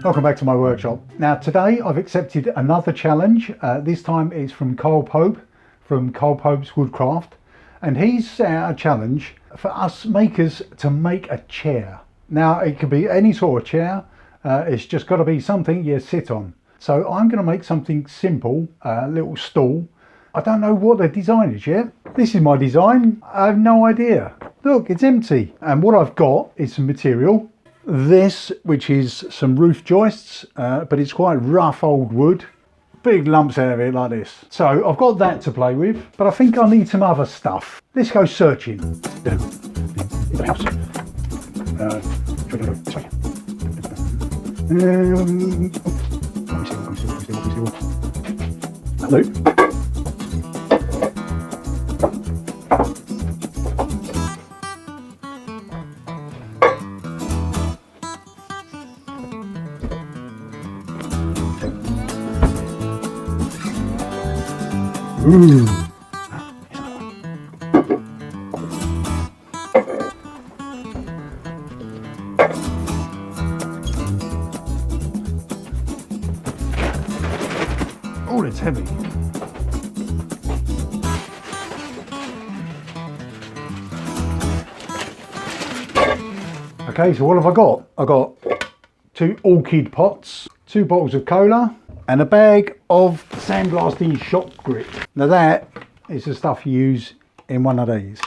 Welcome back to my workshop. Now today I've accepted another challenge. This time it's from Karl Pope from Karl Pope's Woodcraft, and he's set out a challenge for us makers to make a chair. Now it could be any sort of chair, it's just got to be something you sit on. So I'm going to make something simple, a little stool. I don't know what the design is yet. This is my design. I have no idea. Look, it's empty. And what I've got is some material. This, which is some roof joists, but it's quite rough old wood. Big lumps out of it like this. So I've got that to play with, but I think I need some other stuff. Let's go searching. Hello. Ooh. Oh, it's heavy. Okay, so what have I got? I got 2 orchid pots, 2 bottles of cola, and a bag of sandblasting shot grit. Now that is the stuff you use in one of these.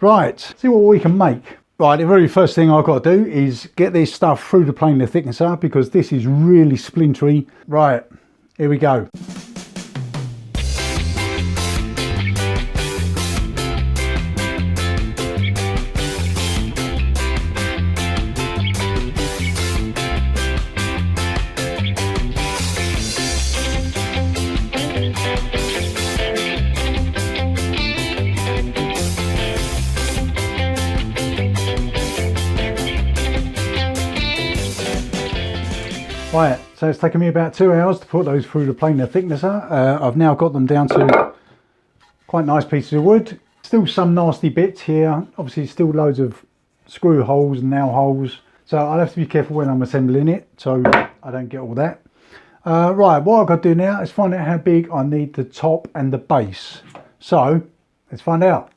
Right, see what we can make. Right, the very first thing I've got to do is get this stuff through the planer thicknesser because this is really splintery. Right, here we go. Right, so it's taken me about 2 hours to put those through the planer thicknesser. I've now got them down to quite nice pieces of wood. Still some nasty bits here. Obviously still loads of screw holes and nail holes. So I'll have to be careful when I'm assembling it so I don't get all that. Right, what I've got to do now is find out how big I need the top and the base. So let's find out.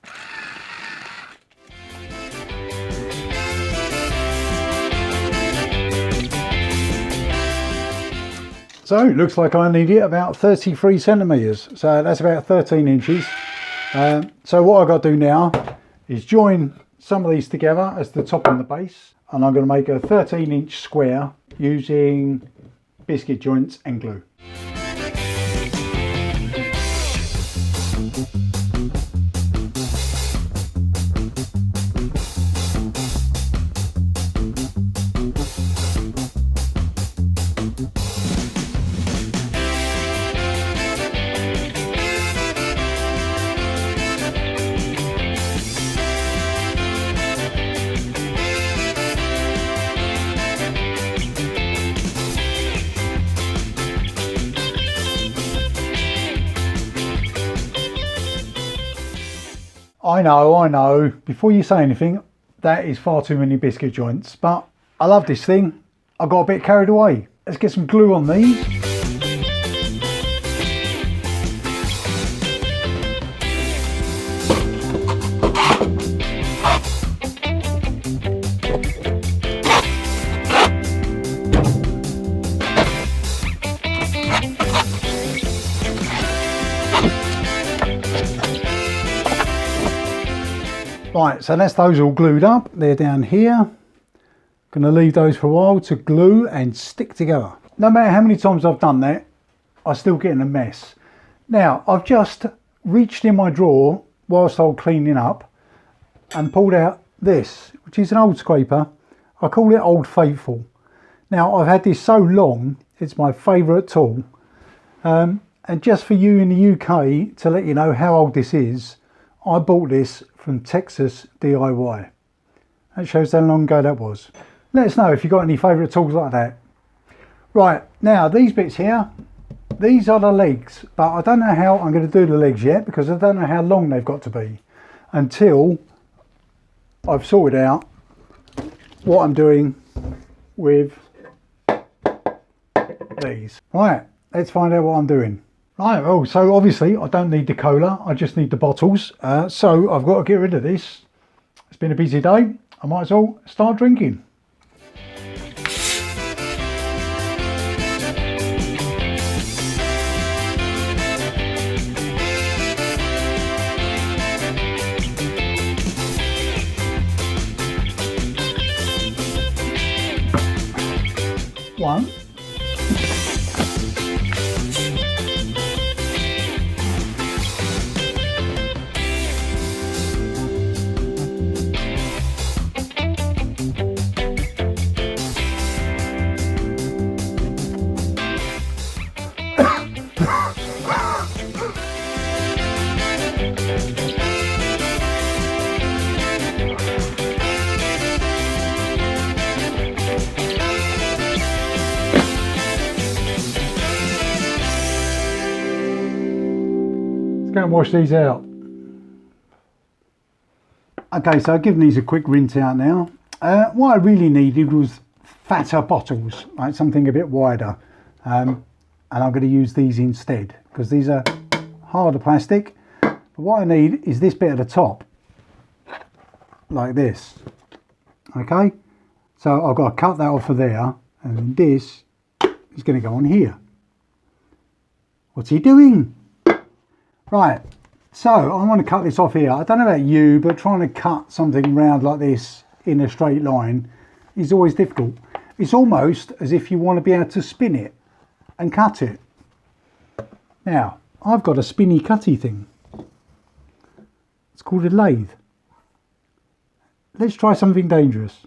So it looks like I need it about 33 centimetres, so that's about 13 inches. So what I've got to do now is join some of these together as the top and the base, and I'm going to make a 13-inch square using biscuit joints and glue. I know, before you say anything, that is far too many biscuit joints, but I love this thing. I got a bit carried away. Let's get some glue on these. Right, so that's those all glued up. They're down here. Going to leave those for a while to glue and stick together. No matter how many times I've done that, I still get in a mess. Now, I've just reached in my drawer whilst I was cleaning up and pulled out this, which is an old scraper. I call it Old Faithful. Now, I've had this so long, it's my favourite tool. And just for you in the UK, to let you know how old this is, I bought this from Texas DIY. That shows how long ago that was. Let us know if you've got any favourite tools like that. Right, now these bits here, these are the legs, but I don't know how I'm going to do the legs yet because I don't know how long they've got to be until I've sorted out what I'm doing with flip these. Right, let's find out what I'm doing. Right, oh, so obviously I don't need the cola, I just need the bottles. So I've got to get rid of this. It's been a busy day, I might as well start drinking. One. Go and wash these out. Okay, so I've given these a quick rinse out now. What I really needed was fatter bottles, like something a bit wider, and I'm going to use these instead because these are harder plastic. But what I need is this bit at the top, like this. Okay, so I've got to cut that off of there, and then this is going to go on here. What's he doing? Right, so I want to cut this off here. I don't know about you, but trying to cut something round like this in a straight line is always difficult. It's almost as if you want to be able to spin it and cut it. Now, I've got a spinny cutty thing. It's called a lathe. Let's try something dangerous.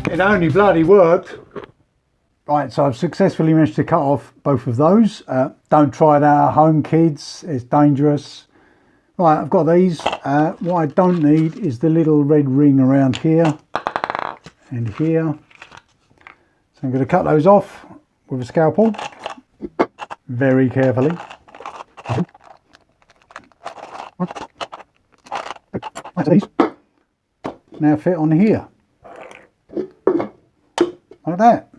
It only bloody worked. Right, so I've successfully managed to cut off both of those. Don't try that at home, kids, it's dangerous. Right, I've got these. What I don't need is the little red ring around here and here. So I'm going to cut those off with a scalpel, very carefully. Now fit on here. Like that.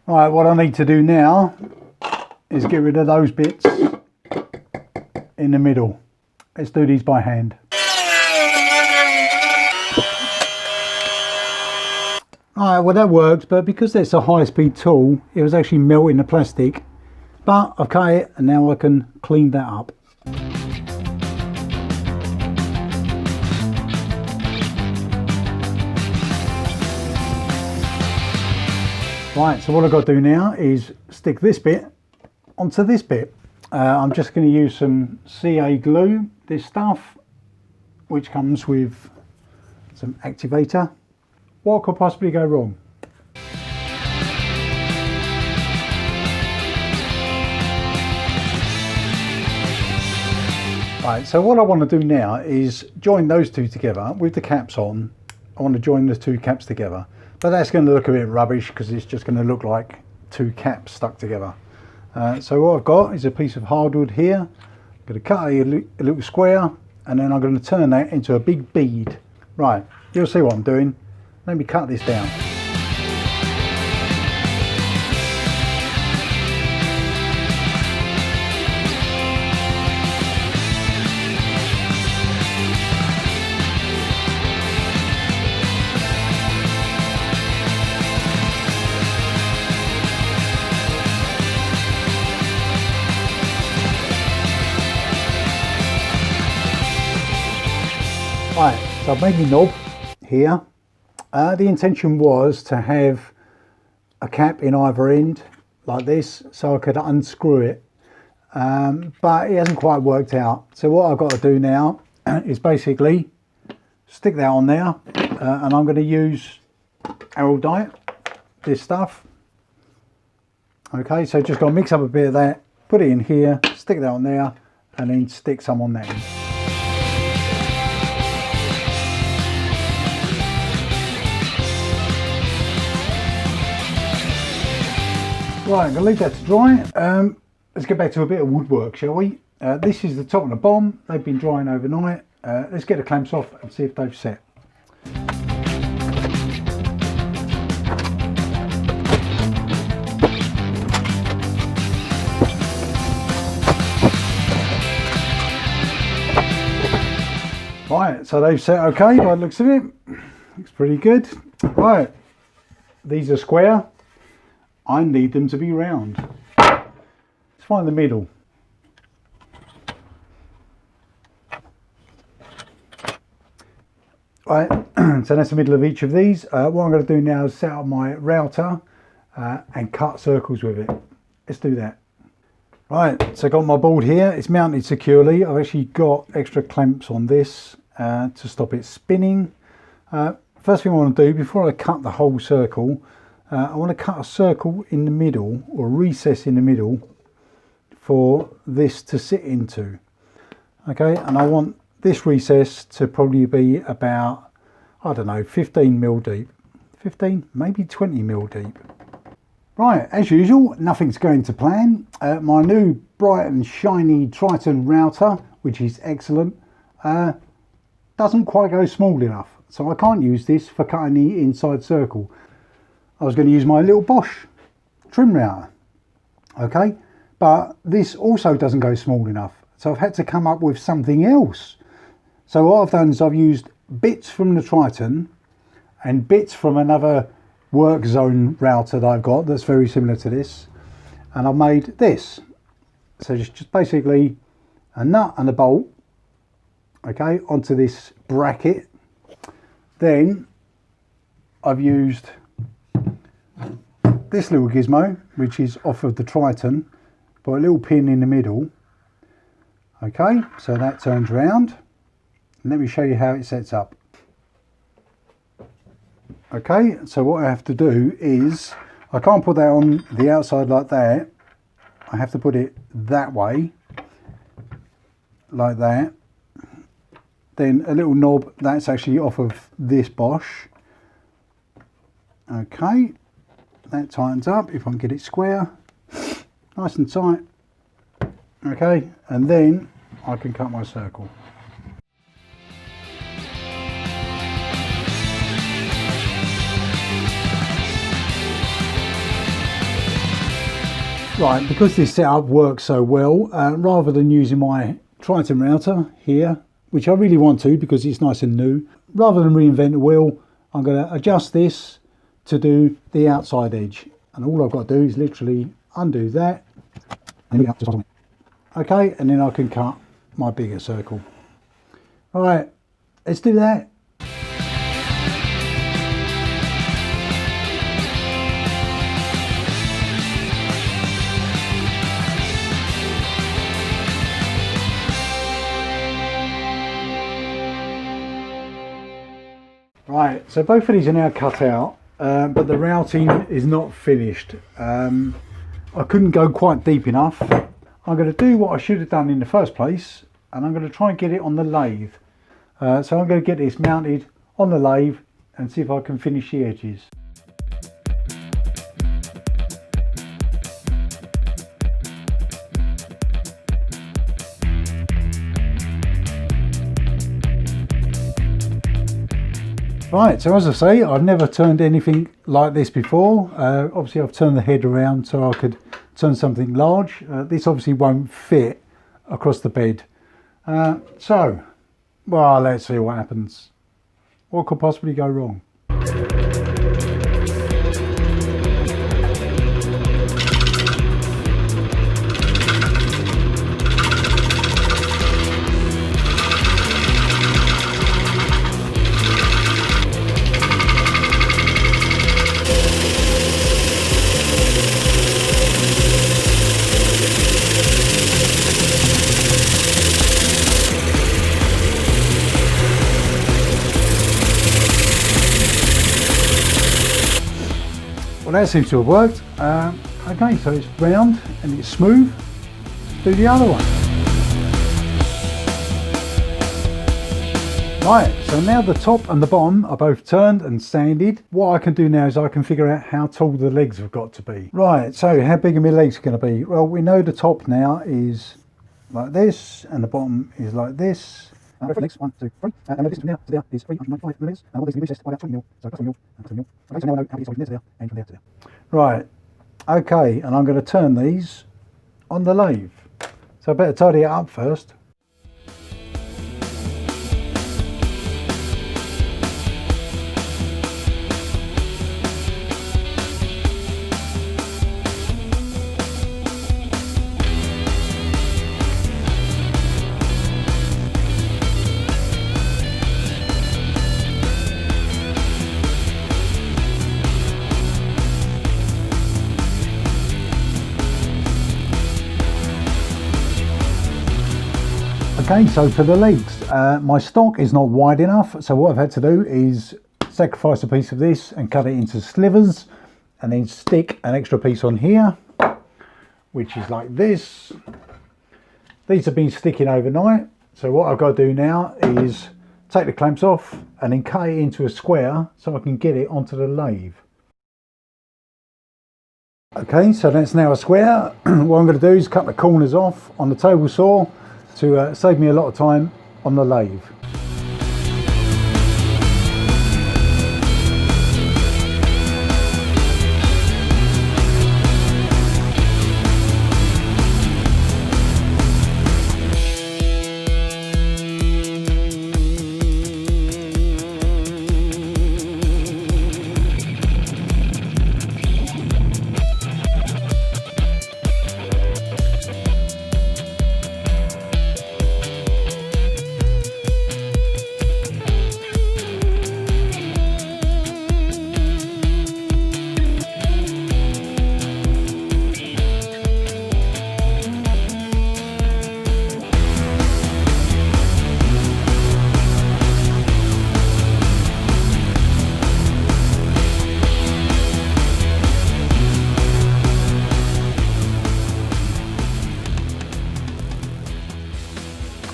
Right, what I need to do now is get rid of those bits in the middle. Let's do these by hand. Alright, well that works, but because it's a high-speed tool, it was actually melting the plastic. But I've cut it and now I can clean that up. Right, so what I've got to do now is stick this bit onto this bit. I'm just going to use some CA glue, this stuff, which comes with some activator. What could possibly go wrong? Right, so what I want to do now is join those two together with the caps on. I want to join the two caps together. But that's going to look a bit rubbish because it's just going to look like two caps stuck together. So what I've got is a piece of hardwood here. I'm going to cut a little square and then I'm going to turn that into a big bead. Right, you'll see what I'm doing. Let me cut this down. Right, so I've made my knob here. The intention was to have a cap in either end like this so I could unscrew it, but it hasn't quite worked out. So what I've got to do now is basically stick that on there, and I'm going to use araldite, this stuff. Okay, so just got to mix up a bit of that, put it in here, stick that on there, and then stick some on that end. Right, I'm going to leave that to dry. Let's get back to a bit of woodwork, shall we? This is the top of the bomb. They've been drying overnight. Let's get the clamps off and see if they've set. Right, so they've set okay by the looks of it. Looks pretty good. Right, these are square. I need them to be round. Let's find the middle. Right, so that's the middle of each of these. What I'm going to do now is set up my router and cut circles with it. Let's do that. Right, so I've got my board here. It's mounted securely. I've actually got extra clamps on this to stop it spinning. First thing I want to do before I cut the whole circle, I want to cut a circle in the middle, or a recess in the middle, for this to sit into. Okay, and I want this recess to probably be about, I don't know, 15 mil deep. 15, maybe 20 mil deep. Right, as usual, nothing's going to plan. My new bright and shiny Triton router, which is excellent, doesn't quite go small enough. So I can't use this for cutting the inside circle. I was going to use my little Bosch trim router, okay? But this also doesn't go small enough. So I've had to come up with something else. So what I've done is I've used bits from the Triton and bits from another work zone router that I've got that's very similar to this. And I've made this. So just basically a nut and a bolt, okay, onto this bracket. Then I've used this little gizmo, which is off of the Triton, but a little pin in the middle. Okay, so that turns round. And let me show you how it sets up. Okay, so what I have to do is, I can't put that on the outside like that. I have to put it that way, like that. Then a little knob, that's actually off of this Bosch. Okay, that tightens up if I can get it square, nice and tight. Okay, and then I can cut my circle. Right, because this setup works so well, rather than using my Triton router here, which I really want to because it's nice and new, rather than reinvent the wheel, I'm going to adjust this to do the outside edge. And all I've got to do is literally undo that. Okay, and then I can cut my bigger circle. All right, let's do that. Right, so both of these are now cut out, but the routing is not finished. I couldn't go quite deep enough. I'm going to do what I should have done in the first place, and I'm going to try and get it on the lathe. So I'm going to get this mounted on the lathe and see if I can finish the edges. Right, so as I say, I've never turned anything like this before. Obviously I've turned the head around so I could turn something large. This obviously won't fit across the bed. So, well, let's see what happens. What could possibly go wrong? that seems to have worked. Okay, so it's round and it's smooth. Do the other one. Right, so now the top and the bottom are both turned and sanded. What I can do now is I can figure out how tall the legs have got to be. Right, so how big are my legs going to be? Well, we know the top now is like this and the bottom is like this. Legs, 1, 2, 3. And the distance from there to there is 395 millimeters. And what this is going to be by about 20 mil. So that's 20 mil and 20 mil. Okay, so now I know how big it's from there to there and from there to there. Right, okay, and I'm going to turn these on the lathe. So I better tidy it up first. Okay, so for the legs, my stock is not wide enough, so what I've had to do is sacrifice a piece of this and cut it into slivers and then stick an extra piece on here, which is like this. These have been sticking overnight, so what I've got to do now is take the clamps off and then cut it into a square so I can get it onto the lathe. Okay, so that's now a square. What I'm going to do is cut the corners off on the table saw to save me a lot of time on the lathe.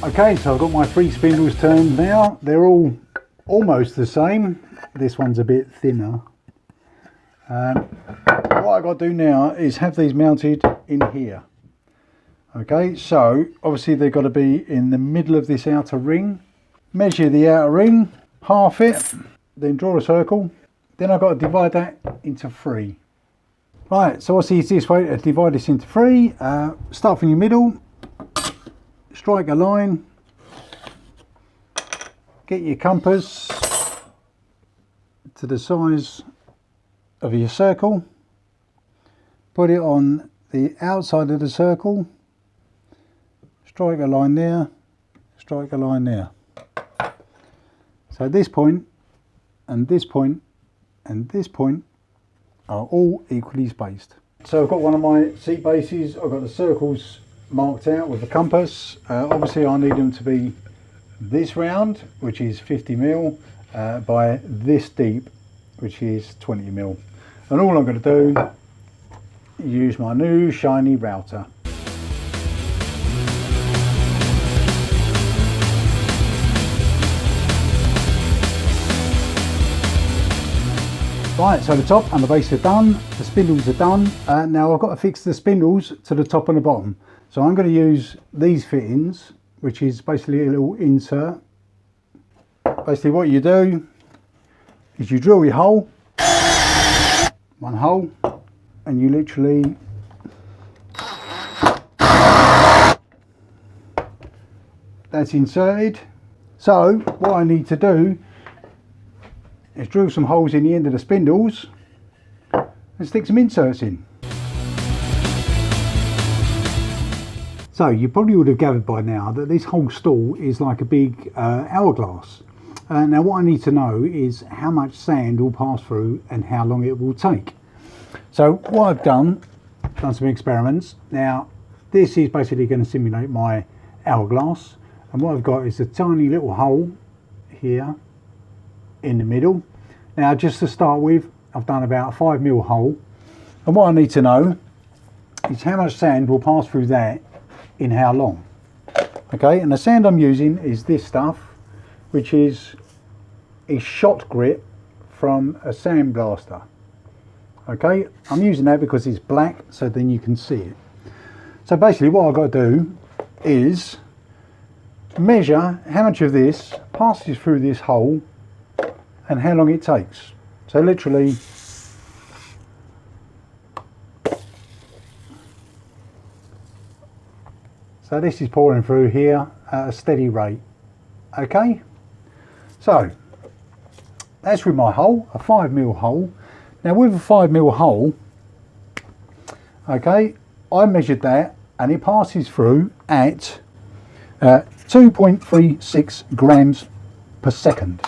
Okay, so I've got my 3 spindles turned now. They're all almost the same. This one's a bit thinner. What I've got to do now is have these mounted in here. Okay, so obviously they've got to be in the middle of this outer ring. Measure the outer ring, half it, then draw a circle. Then I've got to divide that into 3. Right, so what's the easiest way to divide this into 3? Start from your middle. Strike a line, get your compass to the size of your circle, put it on the outside of the circle, strike a line there, strike a line there. So this point and this point and this point are all equally spaced. So I've got one of my seat bases, I've got the circles marked out with a compass. Obviously I need them to be this round, which is 50 mil, by this deep, which is 20 mil. And all I'm going to do is use my new shiny router. Right, so the top and the base are done, the spindles are done. Now I've got to fix the spindles to the top and the bottom. So I'm going to use these fittings, which is basically a little insert. Basically what you do is you drill your hole, one hole, and you literally that's inserted. So what I need to do is drill some holes in the end of the spindles and stick some inserts in. So you probably would have gathered by now that this whole stool is like a big hourglass. Now what I need to know is how much sand will pass through and how long it will take. So what I've done some experiments. Now this is basically going to simulate my hourglass, and what I've got is a tiny little hole here in the middle. Now just to start with, I've done about a 5 mil hole, And what I need to know is how much sand will pass through that in how long. Okay, and the sand I'm using is this stuff, which is a shot grit from a sandblaster. Okay, I'm using that because it's black, so then you can see it. So basically what I've got to do is measure how much of this passes through this hole and how long it takes. So literally, so this is pouring through here at a steady rate. Okay, so that's with my hole, a 5mm hole. Now with a 5mm hole, okay, I measured that and it passes through at 2.36 grams per second.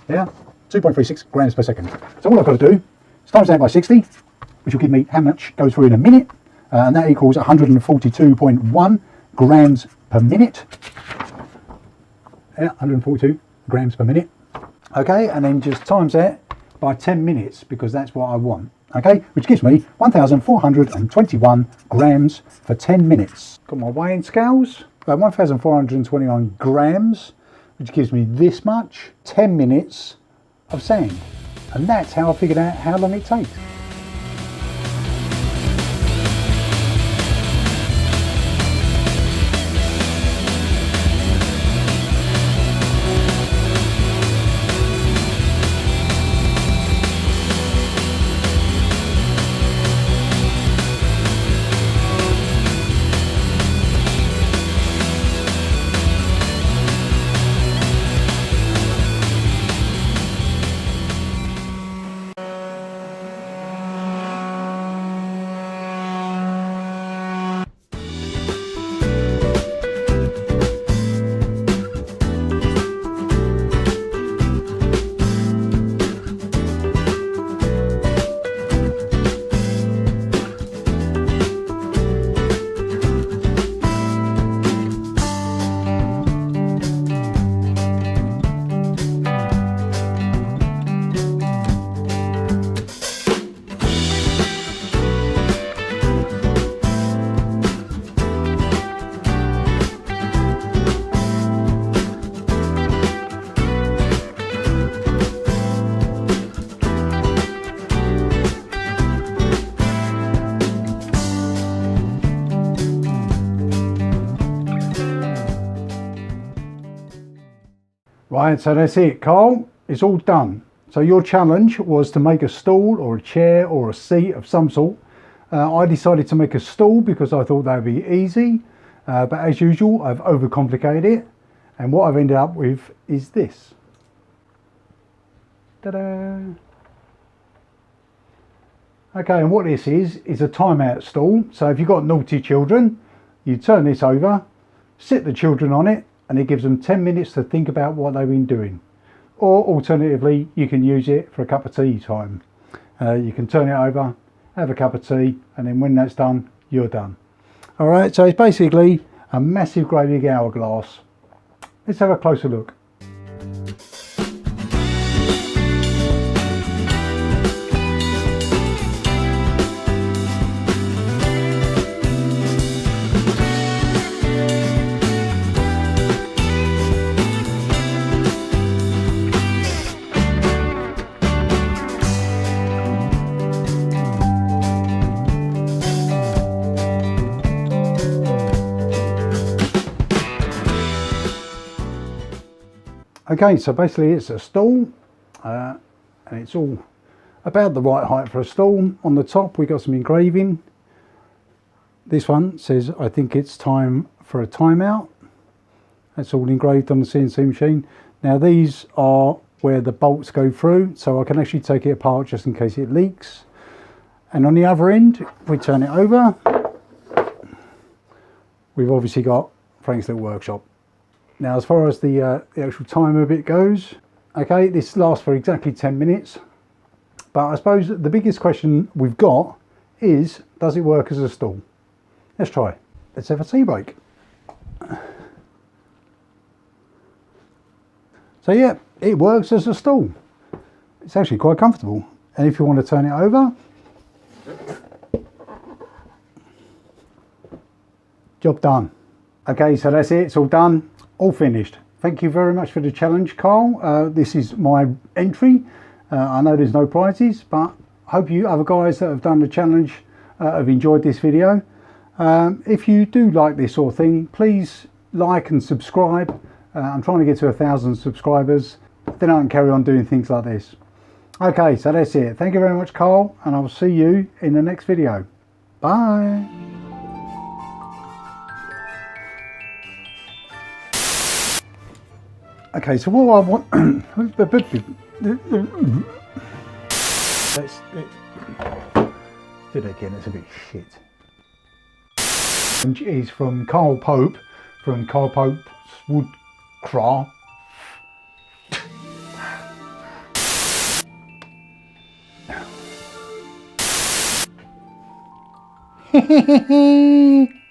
Yeah, 2.36 grams per second. So all I've got to do is times that by 60, which will give me how much goes through in a minute, and that equals 142.1 grams per minute. Yeah, 142 grams per minute. Okay, and then just times that by 10 minutes because that's what I want. Okay, which gives me 1,421 grams for 10 minutes. Got my weighing scales, 1,429 grams, which gives me this much, 10 minutes of sand. And that's how I figured out how long it takes. Right, so that's it, Carl. It's all done. So your challenge was to make a stool or a chair or a seat of some sort. I decided to make a stool because I thought that would be easy. But as usual, I've overcomplicated it. And what I've ended up with is this. Ta-da! Okay, and what this is a timeout stool. So if you've got naughty children, you turn this over, sit the children on it, and it gives them 10 minutes to think about what they've been doing. Or alternatively, you can use it for a cup of tea time. You can turn it over, have a cup of tea, and then when that's done, you're done. All right, so it's basically a massive great big hourglass. Let's have a closer look. Okay, so basically it's a stool and it's all about the right height for a stool. On the top we got some engraving. This one says, I think it's time for a timeout. That's all engraved on the CNC machine. Now these are where the bolts go through, so I can actually take it apart just in case it leaks. And on the other end, if we turn it over, we've obviously got Frank's Little Workshop. Now as far as the actual timer bit goes, okay, this lasts for exactly 10 minutes. But I suppose the biggest question we've got is, does it work as a stool? Let's try. Let's have a tea break. So yeah, it works as a stool. It's actually quite comfortable. And if you want to turn it over, Job done. Okay, so that's it. It's all done, all finished. Thank you very much for the challenge, Karl. This is my entry. I know there's no prizes, but I hope you other guys that have done the challenge have enjoyed this video. If you do like this sort of thing, please like and subscribe. I'm trying to get to 1,000 subscribers. Then I can carry on doing things like this. Okay, so that's it. Thank you very much, Karl, and I'll see you in the next video. Bye. Okay, so what I want... Let's do that again, it's a bit shit. Is from Karl Pope, from Karl Pope's Woodcraft. Hehehe